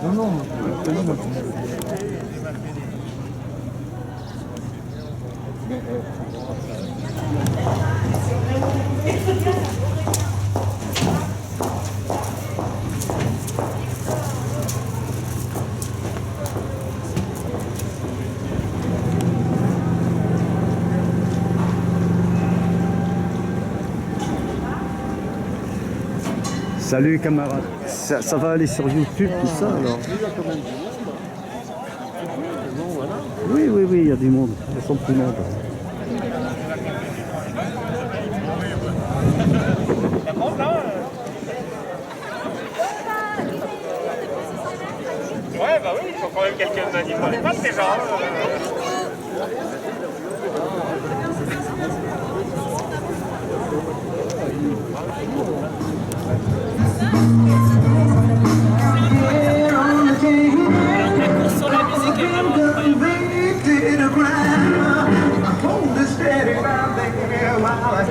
Non, non, Salut camarades, ça va aller sur YouTube tout ça alors? Oui, oui, oui, il y a du monde, il y a son petit monde. Ouais, bah oui, il faut quand même quelques indices dans les pattes, ces gens. Sur la musique est vraiment incroyable.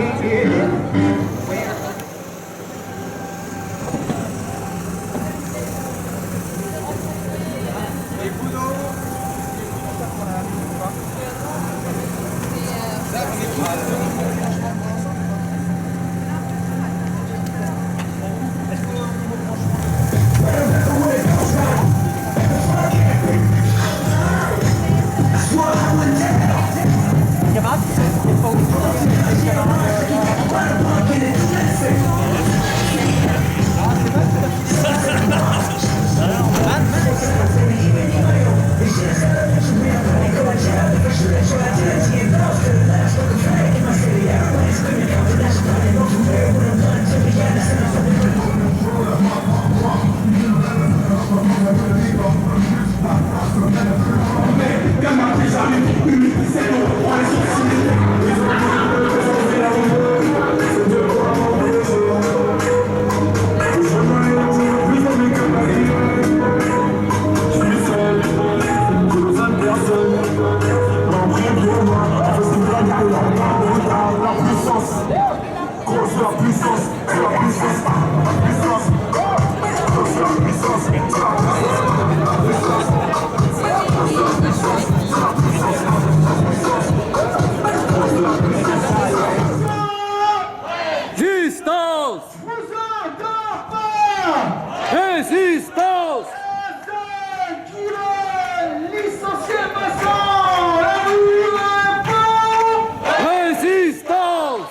Résistance!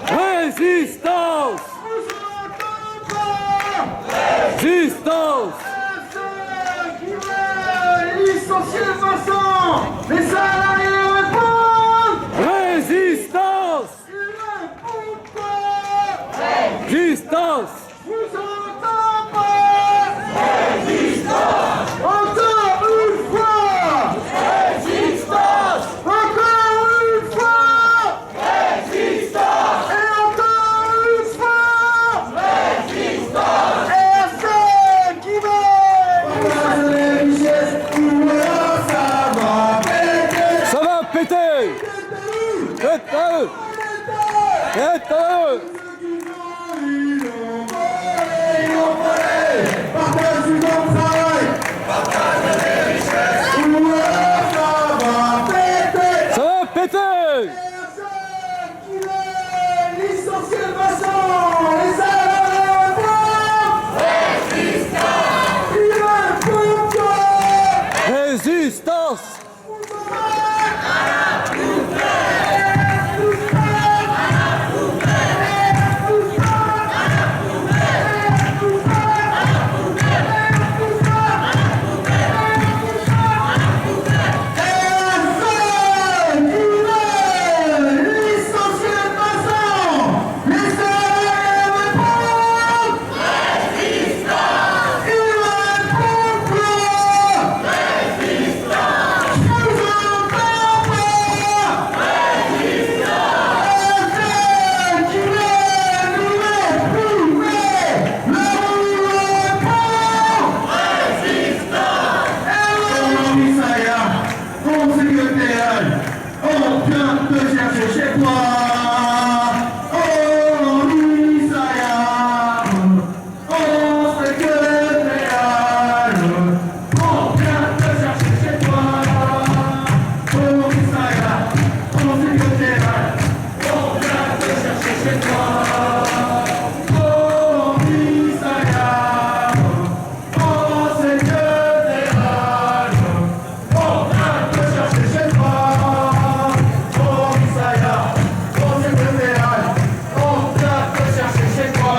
Résistance! Résistance! Résistance! Les salariés répondent. Résistance! Résistance! Vous entendez pas. Résistance. Encore une fois. Résistance. Encore une fois. Résistance. Et encore une fois. Résistance. Et à ceux qui veulent les richesses, Ça va péter! Péteux! Péteux! partage du bon travail. Ça va péter! Licenciés de façon, les salariés répondent. Résistance! te chercher chez toi. Oh, Isaya, oh, c'est que réel. On vient te chercher chez toi. Oh, Isaya, oh, c'est que réel. On vient te chercher chez toi. Oh, Isaya, oh, c'est que réel. On vient te chercher chez toi. Oh, Isaya, oh, c'est que réel. On vient te chercher chez toi.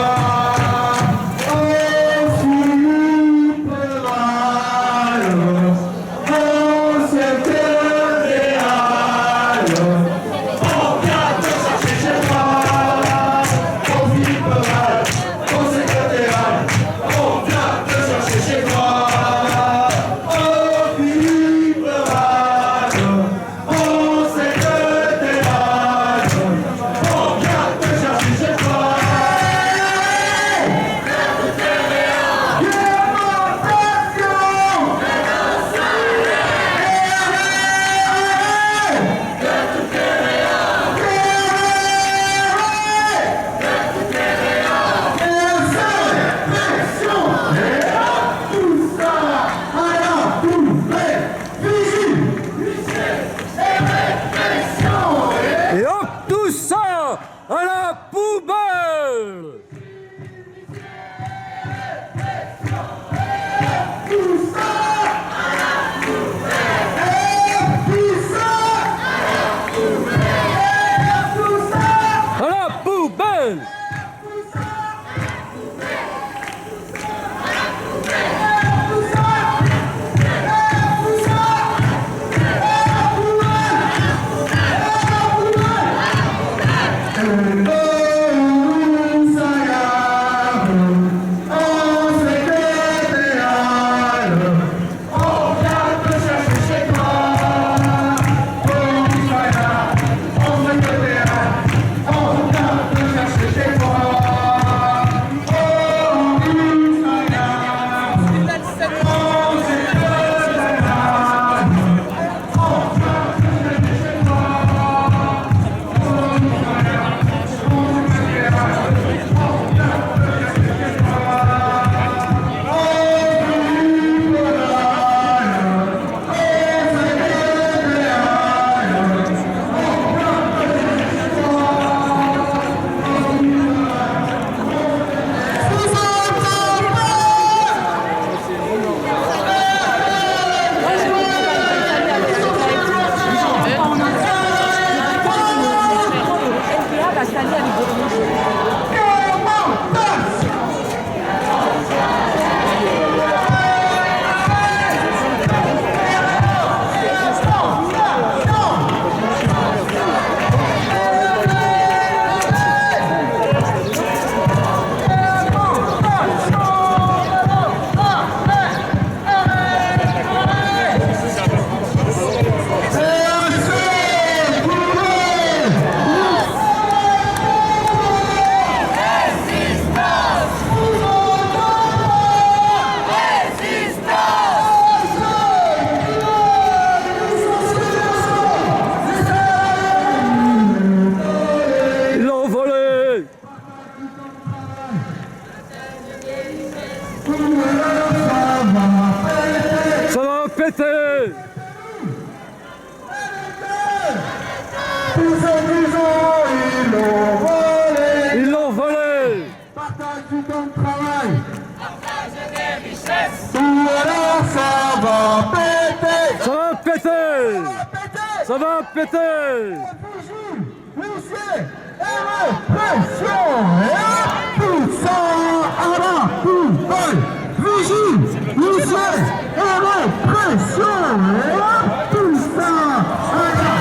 Oh, Supéral. Oh, c'est que réel. On vient te chercher chez toi. Oh, Supéral. Oh, c'est que réel. On vient te chercher chez toi. Oh, Supéral. Oh, c'est que réel. On vient te chercher chez toi. Et hop, tout ça à la poubelle. À la poubelle. Ils l'ont volé. Ça va péter. Ils l'ont volé. Partage du temps de travail. Tout alors ça va péter. Ça va péter. Ça va péter. Huissier et répression. Et tout ça à la poubelle. Vigile, huissier et répression. Et tout ça à la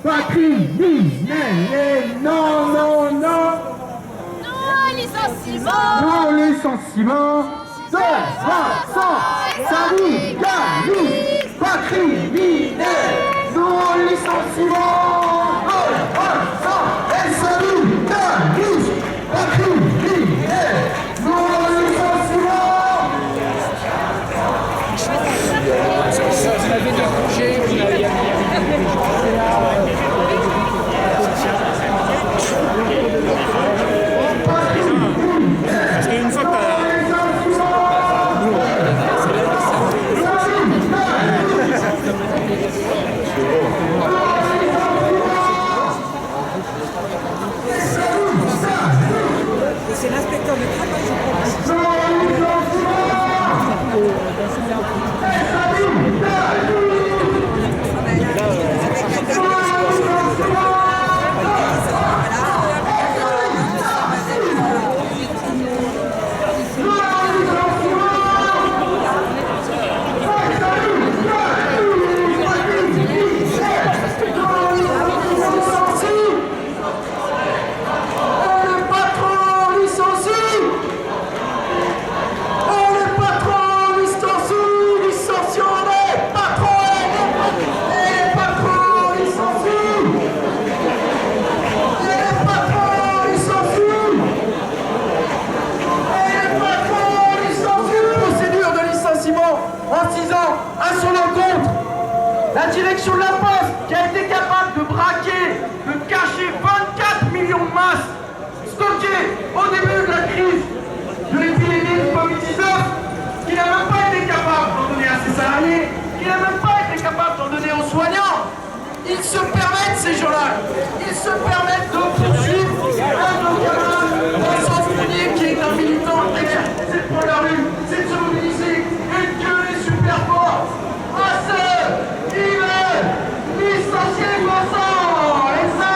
patrie, non, non, non. Non au licenciement. Non au licenciement. De façon syndicaliste, pas criminel. Non au licenciement. remarqué au début de la crise de l'épidémie de Covid-19 qu'il n'a même pas été capable d'en donner à ses salariés, qu'il n'a même pas été capable d'en donner aux soignants. Ils se permettent, ces gens-là, ils se permettent de poursuivre un de nos camarades, Vincent Fournier, qui est un militant clair. C'est de prendre la rue, c'est de se mobiliser et de gueuler super fort à ceux qui veulent licencier Vincent. Et ça,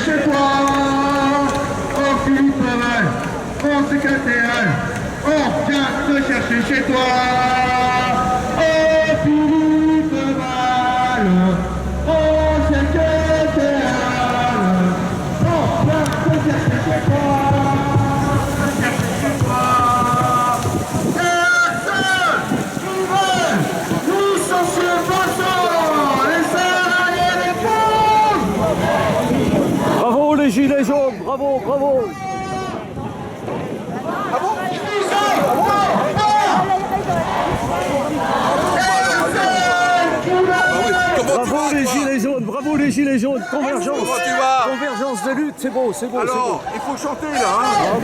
chez toi, oh Philippe Val, oh secrétaire, on vient te chercher chez toi, et ceux qui veulent nous censurer Vincent, les salariés répondent. Bravo les gilets jaunes, bravo, bravo. Bravo les gilets jaunes, bravo les gilets jaunes, convergence, convergence de lutte, c'est beau, c'est beau. Alors, il faut chanter là, hein.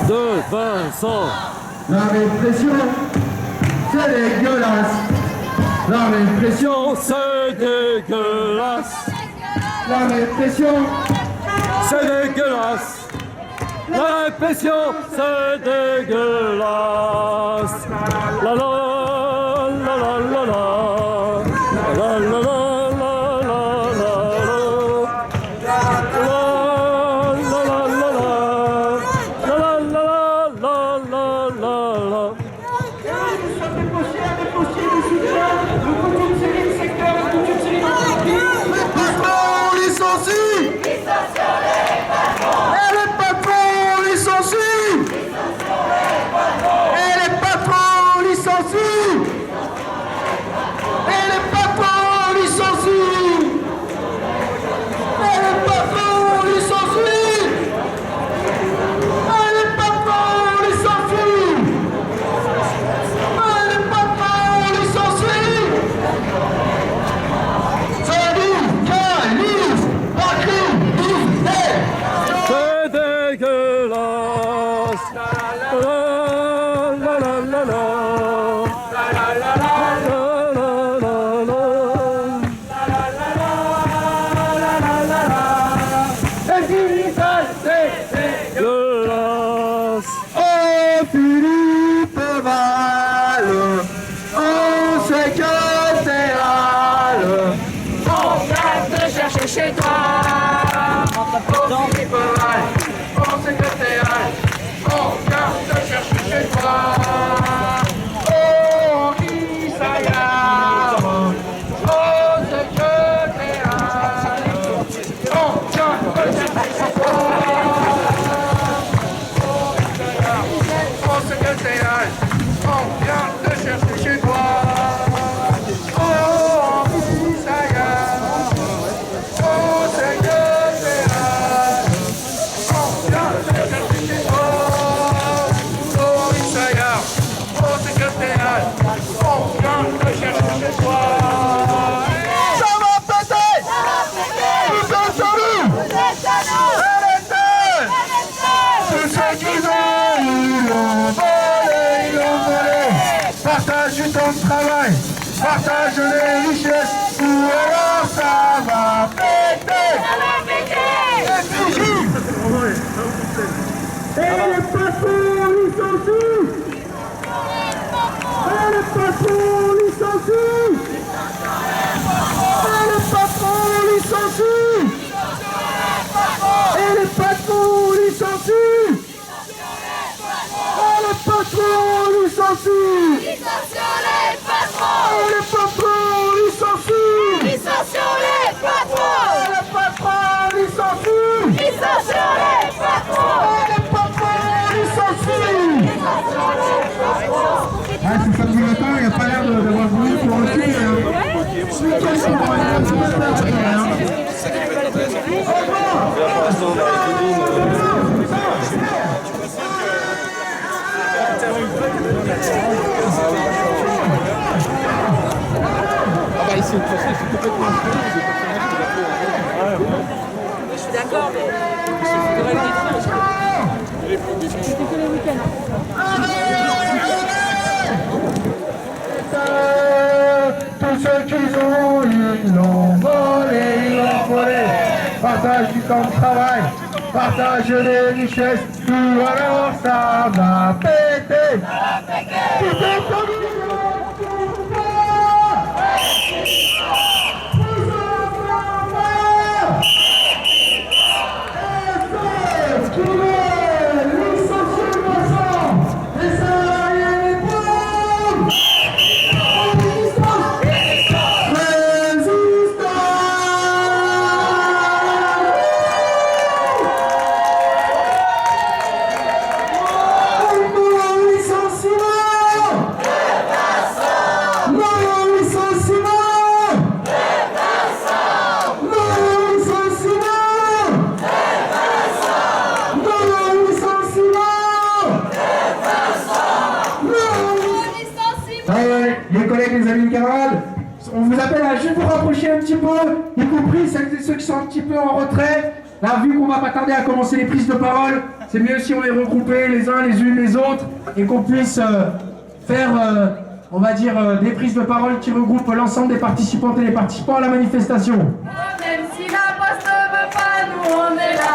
De Vincent. La répression, c'est dégueulasse. La répression, C'est dégueulasse, la répression, c'est dégueulasse. La répression, c'est dégueulasse. La la la la la la. La la la la la la. La la la la la. La la la la la la. nous sommes débauchés à débaucher des soutiens de toute une série de secteurs et toute une série d'entreprises. Les patrons licencient. Et les patrons licencient. Et les patrons licencient. Et les patrons licencient. Et les patrons licencient. Et les patrons licencient. Les patrons licencient. Syndicalistes, patriotistes. C'est dégueulasse. La la la la la. La la la la. Dégueulasse. Oh Philippe Val, oh secrétaire, on vient te chercher chez toi. Oh Philippe Val, oh secrétaire, on vient te chercher chez toi. Oh Isaya, oh secrétaire, on vient te chercher chez toi. Oh secrétaire, on vient te chercher chez toi. Oh Isaya, oh partage du temps de travail, partage les richesses, ou alors ça va péter. Et les patrons licencient. Et les patrons licencient. Et les patrons licencient. Et les patrons licencient. Et les patrons licencient. Licencions les patrons. Et les patrons licencient. Licencions les patrons. Et les patrons licencient. Licencions les patrons. Et les patrons licencient. Ah, c'est samedi matin, il n'y a pas l'air d'avoir voulu pour reculer. Je suis d'accord, mais il faudrait le détruire. C'était que les week-ends. Tous ceux qui ont eu, ils l'ont volé, ils l'ont volé. Partage du temps de travail, partage les richesses, ou alors ça va péter. Les collègues, les amis, les camarades, on vous appelle à juste vous rapprocher un petit peu, y compris celles et ceux qui sont un petit peu en retrait. Là, vu qu'on va pas tarder à commencer les prises de parole, c'est mieux si on est regroupés les uns les unes les autres et qu'on puisse faire, on va dire, des prises de parole qui regroupent l'ensemble des participantes et des participants à la manifestation. Même si la poste ne veut pas, nous on est là.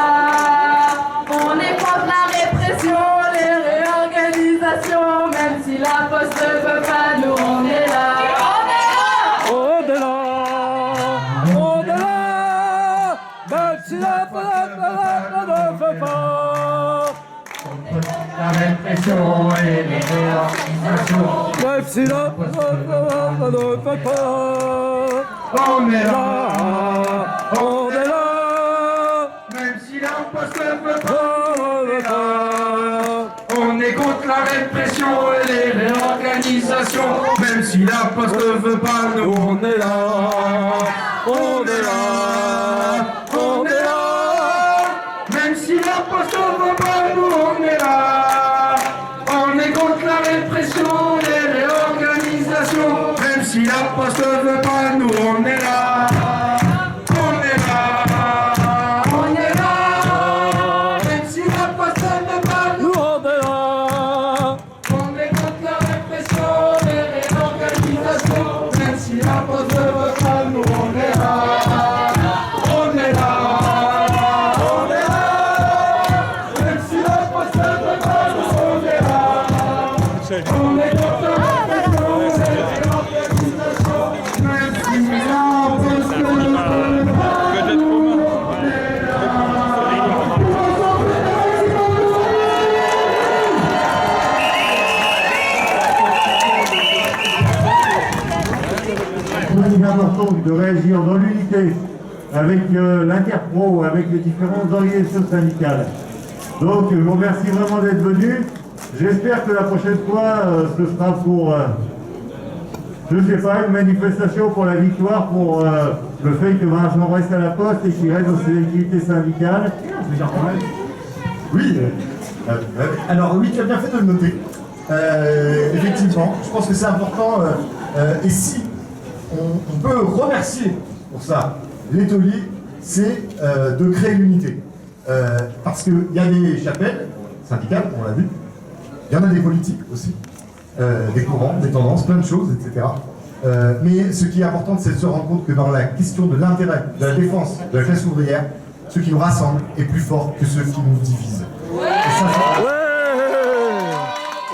On est contre la répression, les réorganisations. Même si la poste ne veut pas, nous on est là. On est là. Au-delà, même si la ne veut pas. La répression et les réorganisations. Même si la ne veut pas. On est là. On est là. Même si la poste ne veut pas, on est là. On est contre la répression et les réorganisations. Même si la poste ne veut pas, nous on est là. On est là. On est là. Même si la poste ne veut pas, nous on est là. On est contre la répression et les réorganisations. Même si la poste ne veut pas, nous on est là. On est là. On est là. Même si la poste ne veut pas, nous On est là. on est contre la répression et les réorganisations. Même si la poste ne veut pas, nous on est là. On est là. On est là. Même si la poste ne veut pas, nous on est là. On est contre la répression et les réorganisations. Même si la poste ne veut pas, Il est important de réagir dans l'unité avec l'Interpro, avec les différentes organisations syndicales. Donc je vous remercie vraiment d'être venus. J'espère que la prochaine fois, ce sera pour, je ne sais pas, une manifestation pour la victoire, pour le fait que Vincent reste à la poste et qu'il reste dans ses activités syndicales. Oui, alors oui, tu as bien fait de le noter. Effectivement, je pense que c'est important. Et si on peut remercier pour ça les tauliers, c'est de créer l'unité. Parce qu'il y a des chapelles syndicales, on l'a vu, il y en a des politiques aussi. des courants, des tendances, plein de choses, etc. Mais ce qui est important, c'est de se rendre compte que dans la question de l'intérêt, de la défense de la classe ouvrière, ce qui nous rassemble est plus fort que ceux qui nous divisent. Ouais.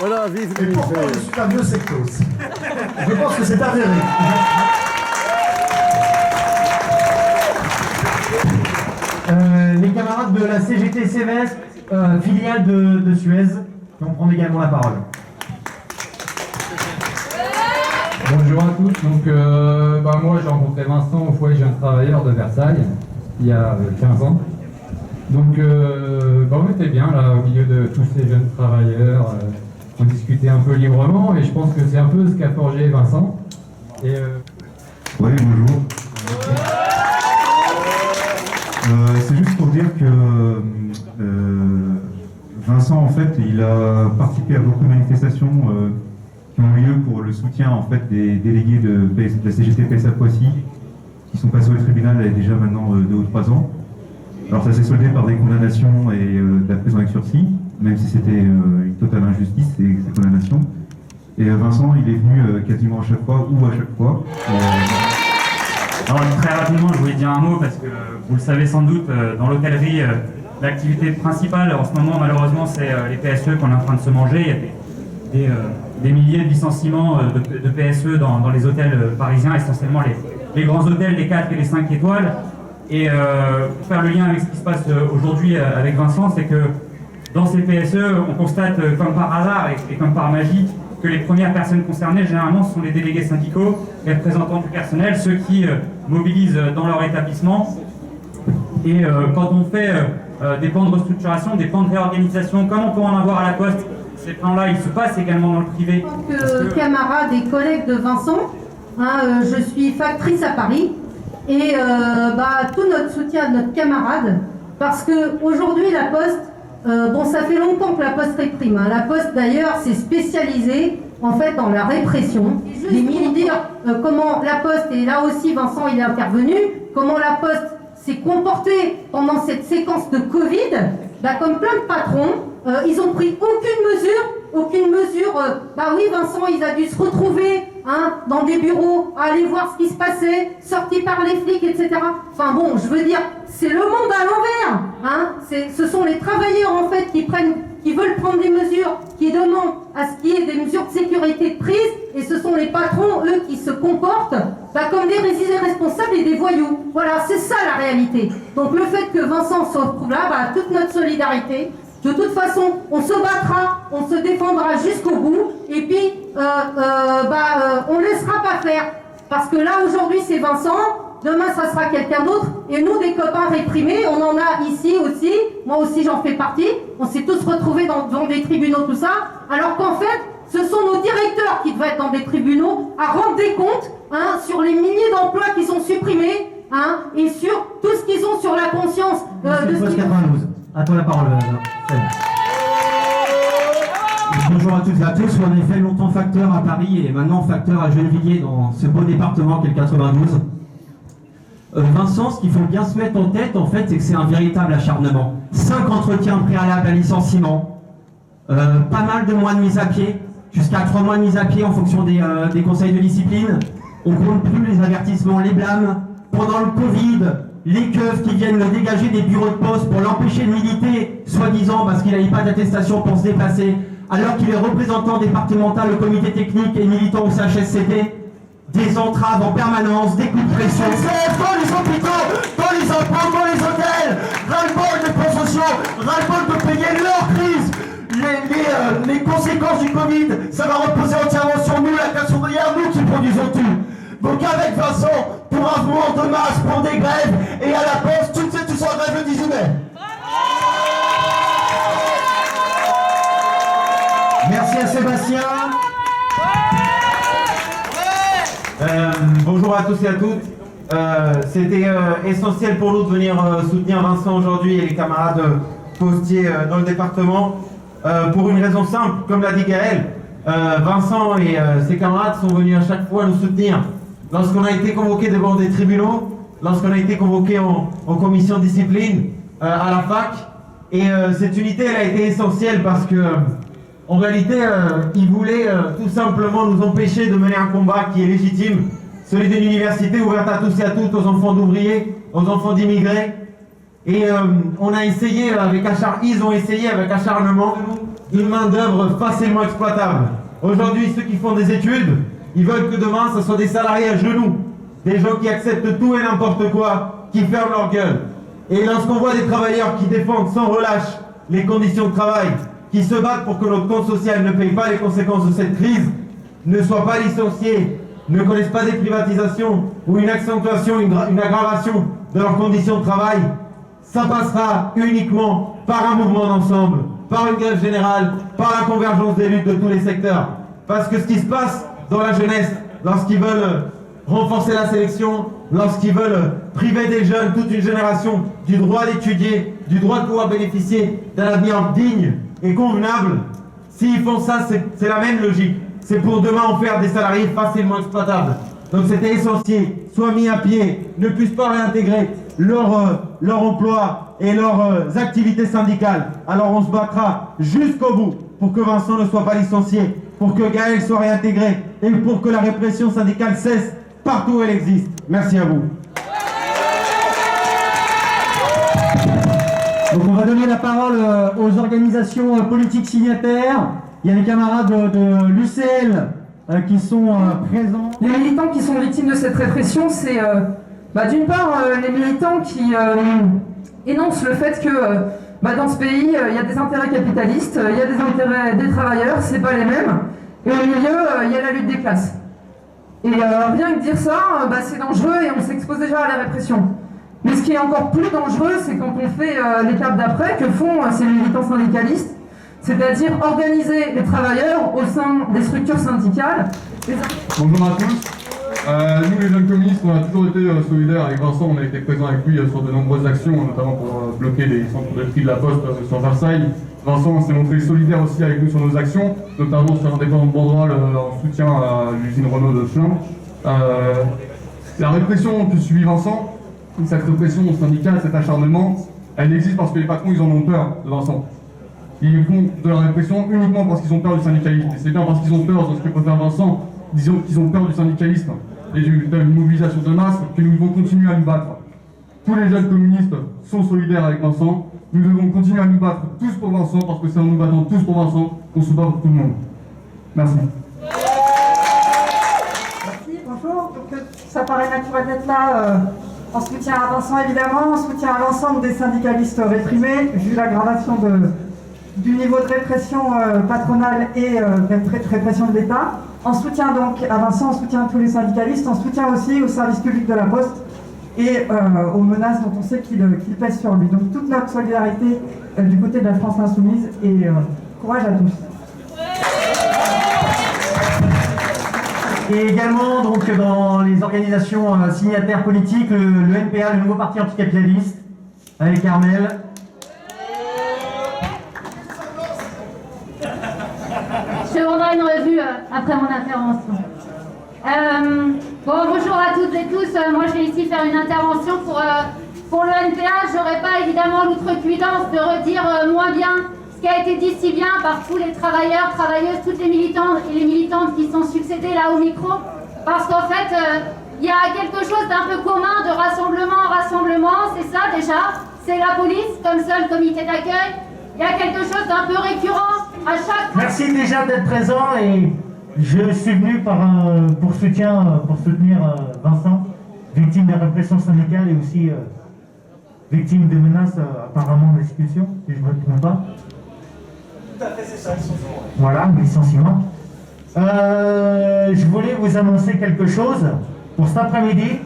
Voilà, vive et pourtant, je suis un vieux sectos. Je pense que c'est avéré. Les camarades de la CGT CVS, filiale de Suez, qui vont prendre également la parole. Bonjour à tous, donc moi j'ai rencontré Vincent au foyer jeunes travailleurs de Versailles il y a 15 ans. Donc on était bien là au milieu de tous ces jeunes travailleurs, on discutait un peu librement et je pense que c'est un peu ce qu'a forgé Vincent. Et, Oui, bonjour. C'est juste pour dire que Vincent en fait il a participé à beaucoup de manifestations qui ont lieu pour le soutien en fait des délégués de la CGT PSA Poissy qui sont passés au tribunal il y a déjà maintenant 2 ou 3 ans. Alors ça s'est soldé par des condamnations et de la prison avec sursis, même si c'était une totale injustice ces condamnations. Et Vincent il est venu quasiment à chaque fois ou à chaque fois. Alors très rapidement je voulais dire un mot parce que vous le savez sans doute, dans l'hôtellerie l'activité principale en ce moment malheureusement c'est les PSE qu'on est en train de se manger. Il y a des milliers de licenciements de PSE dans les hôtels parisiens, essentiellement les grands hôtels, les 4 et les 5 étoiles. Et pour faire le lien avec ce qui se passe aujourd'hui avec Vincent, c'est que dans ces PSE, on constate comme par hasard et comme par magie que les premières personnes concernées, généralement, ce sont les délégués syndicaux, les représentants du personnel, ceux qui mobilisent dans leur établissement. Et quand on fait des plans de restructuration, des plans de réorganisation, comme on peut en avoir à la Poste, ces plans-là, ils se passent également dans le privé. En tant que camarade et collègue de Vincent, je suis factrice à Paris et tout notre soutien à notre camarade, parce qu'aujourd'hui la Poste, ça fait longtemps que la Poste réprime. La Poste d'ailleurs s'est spécialisée en fait dans la répression. Juste pour dire comment la Poste, et là aussi Vincent il est intervenu, comment la Poste s'est comportée pendant cette séquence de Covid, comme plein de patrons, ils ont pris aucune mesure. Oui, Vincent, il a dû se retrouver dans des bureaux, à aller voir ce qui se passait, sorti par les flics, etc. Enfin bon, je veux dire, c'est le monde à l'envers. Ce sont les travailleurs en fait qui veulent prendre des mesures, qui demandent à ce qu'il y ait des mesures de sécurité prises, et ce sont les patrons, eux, qui se comportent comme des irresponsables et des voyous. Voilà, c'est ça la réalité. Donc le fait que Vincent se retrouve là, toute notre solidarité. De toute façon, on se battra, on se défendra jusqu'au bout, et puis on ne laissera pas faire. Parce que là, aujourd'hui, c'est Vincent, demain, ça sera quelqu'un d'autre, et nous, des copains réprimés, on en a ici aussi, moi aussi j'en fais partie, on s'est tous retrouvés devant des tribunaux, tout ça, alors qu'en fait, ce sont nos directeurs qui devraient être dans des tribunaux à rendre des comptes sur les milliers d'emplois qui sont supprimés, et sur tout ce qu'ils ont sur la conscience de ce qu'ils... 92. À toi la parole. Bonjour à toutes et à tous. En effet, longtemps facteur à Paris et maintenant facteur à Gennevilliers dans ce beau département qu'est le 92. Vincent, ce qu'il faut bien se mettre en tête, en fait, c'est que c'est un véritable acharnement. 5 entretiens préalables à licenciement, pas mal de mois de mise à pied, jusqu'à 3 mois de mise à pied en fonction des conseils de discipline. On compte plus les avertissements, les blâmes. Pendant le Covid, les keufs qui viennent le dégager des bureaux de poste pour l'empêcher de militer, soi-disant parce qu'il n'avait pas d'attestation pour se déplacer, alors qu'il est représentant départemental au comité technique et militant au CHSCT. Des entraves en permanence, des coups de pression. C'est dans les hôpitaux, dans les impôts, dans les hôtels. Ras-le-bol des plans sociaux, ras-le-bol de payer leur crise. Les conséquences du Covid, ça va reposer entièrement sur nous, la classe ouvrière, nous qui produisons tout. Donc avec Vincent, pour un mouvement de masse, pour des grèves, et à la Poste, tu sais, tu seras en grève le 18 mai. Merci à Sébastien. Bonjour à tous et à toutes. C'était essentiel pour nous de venir soutenir Vincent aujourd'hui et les camarades postiers dans le département pour une raison simple, comme l'a dit Gaël. Vincent et ses camarades sont venus à chaque fois nous soutenir lorsqu'on a été convoqué devant des tribunaux, lorsqu'on a été convoqué en commission de discipline à la fac. Et cette unité, elle a été essentielle parce que En réalité, ils voulaient tout simplement nous empêcher de mener un combat qui est légitime, celui d'une université ouverte à tous et à toutes, aux enfants d'ouvriers, aux enfants d'immigrés. Et on a essayé ils ont essayé avec acharnement une main-d'œuvre facilement exploitable. Aujourd'hui, ceux qui font des études, ils veulent que demain, ce soit des salariés à genoux, des gens qui acceptent tout et n'importe quoi, qui ferment leur gueule. Et lorsqu'on voit des travailleurs qui défendent sans relâche les conditions de travail, qui se battent pour que notre compte social ne paye pas les conséquences de cette crise, ne soient pas licenciés, ne connaissent pas des privatisations ou une accentuation, une aggravation de leurs conditions de travail, ça passera uniquement par un mouvement d'ensemble, par une grève générale, par la convergence des luttes de tous les secteurs. Parce que ce qui se passe dans la jeunesse, lorsqu'ils veulent renforcer la sélection, lorsqu'ils veulent priver des jeunes, toute une génération, du droit d'étudier, du droit de pouvoir bénéficier d'un avenir digne et convenable, s'ils font ça, c'est la même logique. C'est pour demain en faire des salariés facilement exploitables. Donc c'était essentiel, soit mis à pied, ne puissent pas réintégrer leur emploi et leurs activités syndicales. Alors on se battra jusqu'au bout pour que Vincent ne soit pas licencié, pour que Gaël soit réintégré et pour que la répression syndicale cesse partout où elle existe. Merci à vous. Donc on va donner la parole aux organisations politiques signataires. Il y a les camarades de l'UCL qui sont présents. Les militants qui sont victimes de cette répression, c'est d'une part les militants qui énoncent le fait que dans ce pays, il y a des intérêts capitalistes, il y a des intérêts des travailleurs, c'est pas les mêmes. Et au milieu, il y a la lutte des classes. Et rien que dire ça, c'est dangereux et on s'expose déjà à la répression. Mais ce qui est encore plus dangereux, c'est quand on fait l'étape d'après que font ces militants syndicalistes, c'est-à-dire organiser les travailleurs au sein des structures syndicales. Bonjour à tous. Nous, les jeunes communistes, on a toujours été solidaires avec Vincent. On a été présents avec lui sur de nombreuses actions, notamment pour bloquer les centres de tri de la Poste sur Versailles. Vincent s'est montré solidaire aussi avec nous sur nos actions, notamment sur un déploiement de banderoles en soutien à l'usine Renault de Chlin. La répression que subit Vincent, cette répression syndicale, cet acharnement, elle existe parce que les patrons, ils en ont peur de Vincent. Ils font de la répression uniquement parce qu'ils ont peur du syndicalisme. Et c'est bien parce qu'ils ont peur de ce que peut faire Vincent, disons qu'ils ont peur du syndicalisme et d'une mobilisation de masse, que nous devons continuer à nous battre. Tous les jeunes communistes sont solidaires avec Vincent. Nous devons continuer à nous battre tous pour Vincent, parce que c'est en nous battant tous pour Vincent qu'on se bat pour tout le monde. Merci. Merci, bonjour. Donc, ça paraît naturel d'être là en soutien à Vincent évidemment, en soutien à l'ensemble des syndicalistes réprimés, vu l'aggravation du niveau de répression patronale et répression de l'État. En soutien donc à Vincent, en soutien à tous les syndicalistes, en soutien aussi au service public de la Poste et aux menaces dont on sait qu'il pèse sur lui. Donc toute notre solidarité du côté de la France Insoumise et courage à tous. Et également donc dans les organisations signataires politiques, le NPA, le nouveau parti anticapitaliste, avec Armel. Je rendrai une revue après mon intervention. Bonjour à toutes et tous. Moi, je vais ici faire une intervention pour le NPA. Je n'aurai pas évidemment l'outrecuidance de redire moins bien ce qui a été dit si bien par tous les travailleurs, travailleuses, toutes les militantes et les militantes qui sont succédées là au micro. Parce qu'en fait, il y a quelque chose d'un peu commun de rassemblement en rassemblement. C'est ça déjà. C'est la police comme seul comité d'accueil. Il y a quelque chose d'un peu récurrent à chaque... Merci déjà d'être présent et je suis venu pour soutenir Vincent, victime de la répression syndicale et aussi victime de menaces apparemment d'expulsion, si je ne me trompe pas. Tout à fait, c'est ça, licenciement. Voilà, licenciement. Je voulais vous annoncer quelque chose pour cet après-midi.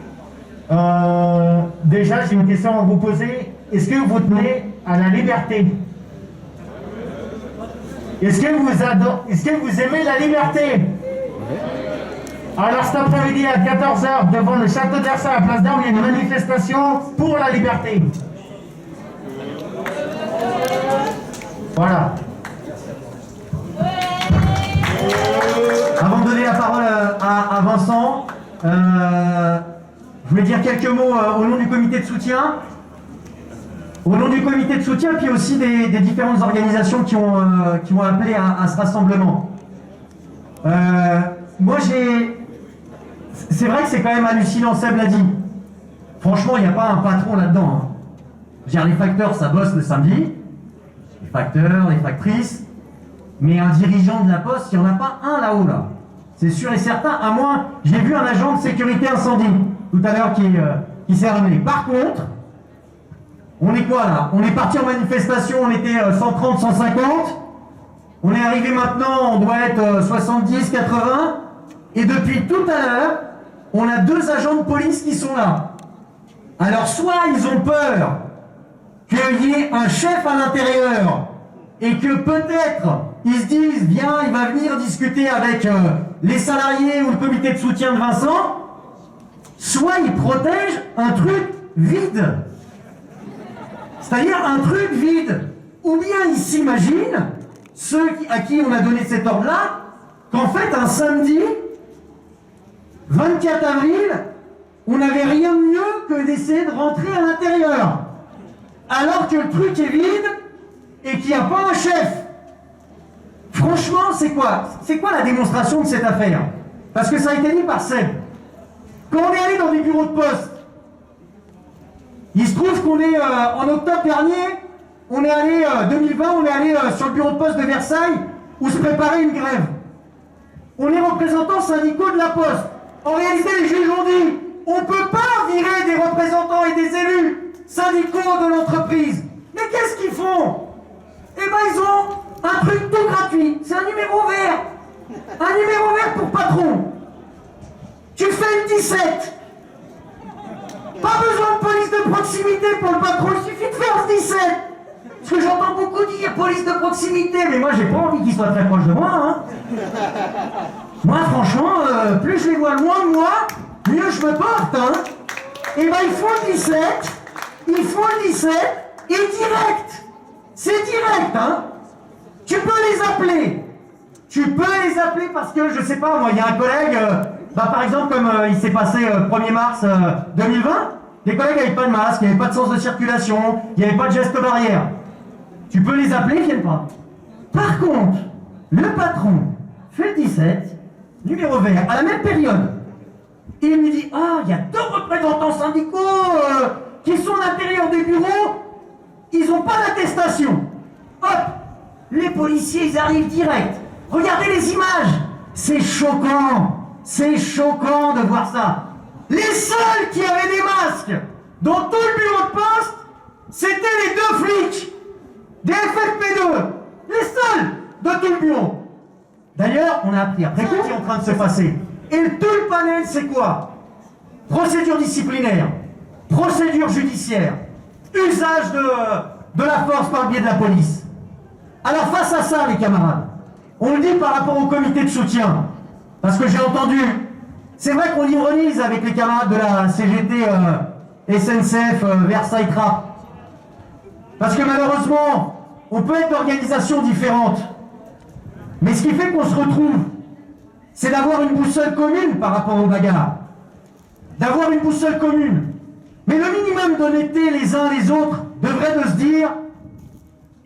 Déjà, j'ai une question à vous poser. Est-ce que vous tenez à la liberté ? Est-ce que vous aimez la liberté? Alors cet après-midi à 14h, devant le château de Versailles à Place d'Armes, il y a une manifestation pour la liberté. Voilà. Avant de donner la parole à Vincent, je voulais dire quelques mots au nom du comité de soutien. au nom du comité de soutien, puis aussi des différentes organisations qui ont appelé à ce rassemblement. Moi, c'est vrai que c'est quand même hallucinant, Seb l'a dit. Franchement, il n'y a pas un patron là-dedans. Hein. Je veux dire, les facteurs, ça bosse le samedi. Les facteurs, les factrices. Mais un dirigeant de la Poste, il n'y en a pas un là-haut, là. C'est sûr et certain, à moins... J'ai vu un agent de sécurité incendie, tout à l'heure, qui s'est ramené. Par contre, on est quoi, là? On est parti en manifestation, on était 130, 150. On est arrivé maintenant, on doit être 70, 80. Et depuis tout à l'heure, on a 2 agents de police qui sont là. Alors, soit ils ont peur qu'il y ait un chef à l'intérieur et que peut-être ils se disent, viens, il va venir discuter avec les salariés ou le comité de soutien de Vincent, soit ils protègent un truc vide. C'est-à-dire un truc vide. Ou bien ils s'imaginent, ceux à qui on a donné cet ordre-là, qu'en fait, un samedi, 24 avril, on n'avait rien de mieux que d'essayer de rentrer à l'intérieur. Alors que le truc est vide et qu'il n'y a pas un chef. Franchement, c'est quoi la démonstration de cette affaire? Parce que ça a été dit par Seb. Quand on est allé dans des bureaux de poste, il se trouve qu'on est en octobre dernier, on est allé, 2020, on est allé sur le bureau de poste de Versailles où se préparait une grève. On est représentants syndicaux de la Poste. En réalité, les juges ont dit, on ne peut pas virer des représentants et des élus syndicaux de l'entreprise. Mais qu'est-ce qu'ils font? Eh ben, ils ont un truc tout gratuit. C'est un numéro vert. Un numéro vert pour patron. Tu fais une 17. Pas besoin de police de proximité pour le patron, il suffit de faire ce 17. Parce que j'entends beaucoup dire police de proximité, mais moi j'ai pas envie qu'ils soient très proches de moi. Hein. Moi franchement, plus je les vois loin de moi, mieux je me porte. Hein. Et ben ils font le 17, et direct. C'est direct, hein. Tu peux les appeler parce que, je sais pas, moi, il y a un collègue, par exemple, comme il s'est passé 1er mars 2020, les collègues n'avaient pas de masque, il n'y avait pas de sens de circulation, il n'y avait pas de geste barrière. Tu peux les appeler, ils viennent pas. Par contre, le patron fait le 17, numéro vert, à la même période. Et il me dit, ah, il y a 2 représentants syndicaux qui sont à l'intérieur des bureaux, ils n'ont pas d'attestation. Hop, les policiers, ils arrivent direct. Regardez les images. C'est choquant de voir ça. Les seuls qui avaient des masques dans tout le bureau de poste, c'était les 2 flics des FFP2. Les seuls de tout le bureau. D'ailleurs, on a appris après tout ce qui est en train de se passer. Et tout le panel, c'est quoi? Procédure disciplinaire, procédure judiciaire, usage de la force par le biais de la police. Alors face à ça, les camarades, on le dit par rapport au comité de soutien, parce que j'ai entendu, c'est vrai qu'on ironise avec les camarades de la CGT SNCF Versailles Trappes, parce que malheureusement, on peut être d'organisations différentes, mais ce qui fait qu'on se retrouve, c'est d'avoir une boussole commune par rapport aux bagarres, d'avoir une boussole commune. Mais le minimum d'honnêteté les uns les autres devrait de se dire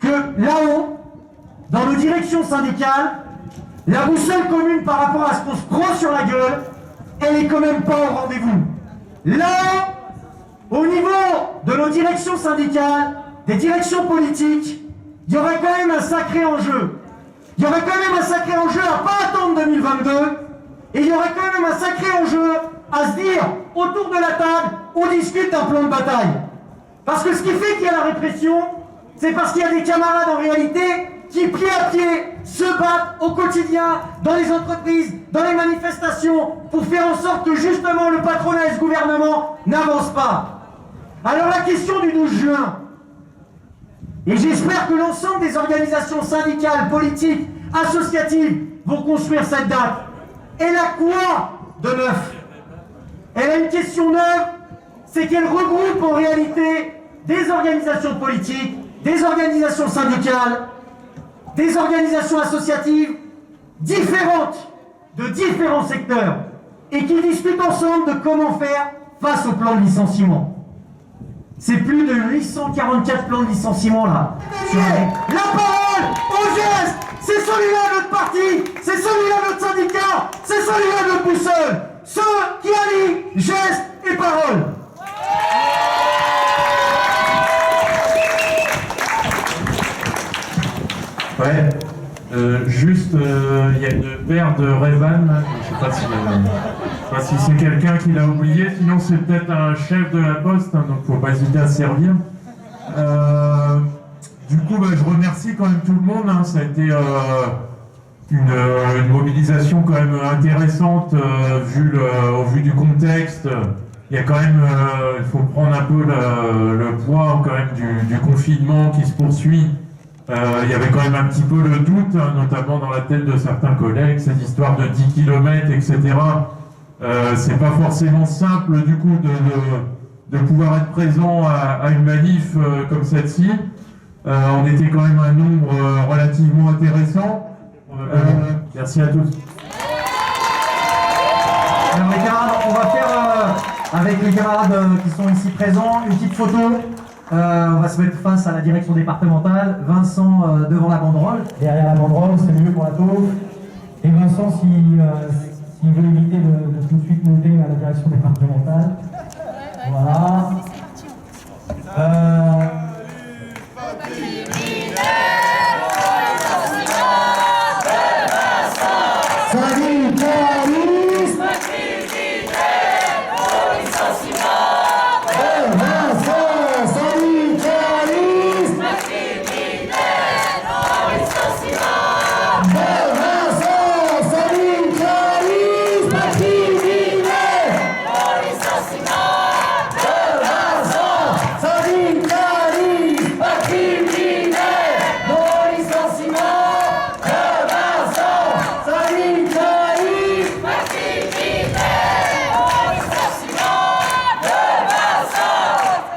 que là-haut, dans nos directions syndicales, la boussole commune par rapport à ce qu'on se prend sur la gueule, elle est quand même pas au rendez-vous. Là, au niveau de nos directions syndicales, des directions politiques, il y aurait quand même un sacré enjeu. Il y aurait quand même un sacré enjeu à pas attendre 2022, et il y aurait quand même un sacré enjeu à se dire, autour de la table, on discute d'un plan de bataille. Parce que ce qui fait qu'il y a la répression, c'est parce qu'il y a des camarades en réalité qui, pied à pied, se battent au quotidien, dans les entreprises, dans les manifestations, pour faire en sorte que justement le patronat et ce gouvernement n'avancent pas. Alors la question du 12 juin, et j'espère que l'ensemble des organisations syndicales, politiques, associatives vont construire cette date. Elle a quoi de neuf? Elle a une question neuve, c'est qu'elle regroupe en réalité des organisations politiques, des organisations syndicales, des organisations associatives différentes, de différents secteurs, et qui discutent ensemble de comment faire face au plan de licenciement. C'est plus de 844 plans de licenciement là. La parole au geste, c'est celui-là notre parti, c'est celui-là notre syndicat, c'est celui-là notre boussole. Ceux qui allient geste et parole. Ouais, juste, il y a une paire de Ray-Ban, je sais pas si c'est quelqu'un qui l'a oublié, sinon c'est peut-être un chef de la poste, hein, donc faut pas hésiter à se servir. Du coup, je remercie quand même tout le monde, hein, ça a été une mobilisation quand même intéressante au vu du contexte. Il y a quand même, il faut prendre un peu le poids quand même du confinement qui se poursuit. Il y avait quand même un petit peu le doute, hein, notamment dans la tête de certains collègues, cette histoire de 10 km, etc. C'est pas forcément simple du coup de pouvoir être présent à une manif comme celle-ci. On était quand même un nombre relativement intéressant. Merci à tous. Alors les camarades, on va faire avec les camarades qui sont ici présents une petite photo. On va se mettre face à la direction départementale. Vincent devant la banderole. Derrière la banderole, c'est mieux pour la taupe. Et Vincent, s'il veut éviter de tout de suite monter à la direction départementale. Voilà.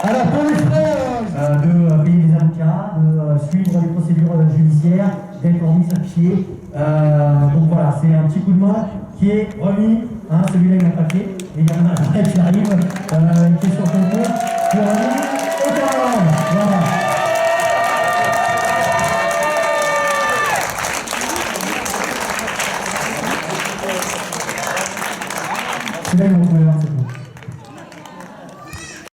Alors pour les frères de payer les avocats, de suivre les procédures judiciaires, d'être remis à pied. Donc voilà, c'est un petit coup de main qui est remis, hein, celui-là il a papier, et il y en a un qui arrive, une question concours, qui est remis au camarade. Voilà. C'est là qu'on peut voir.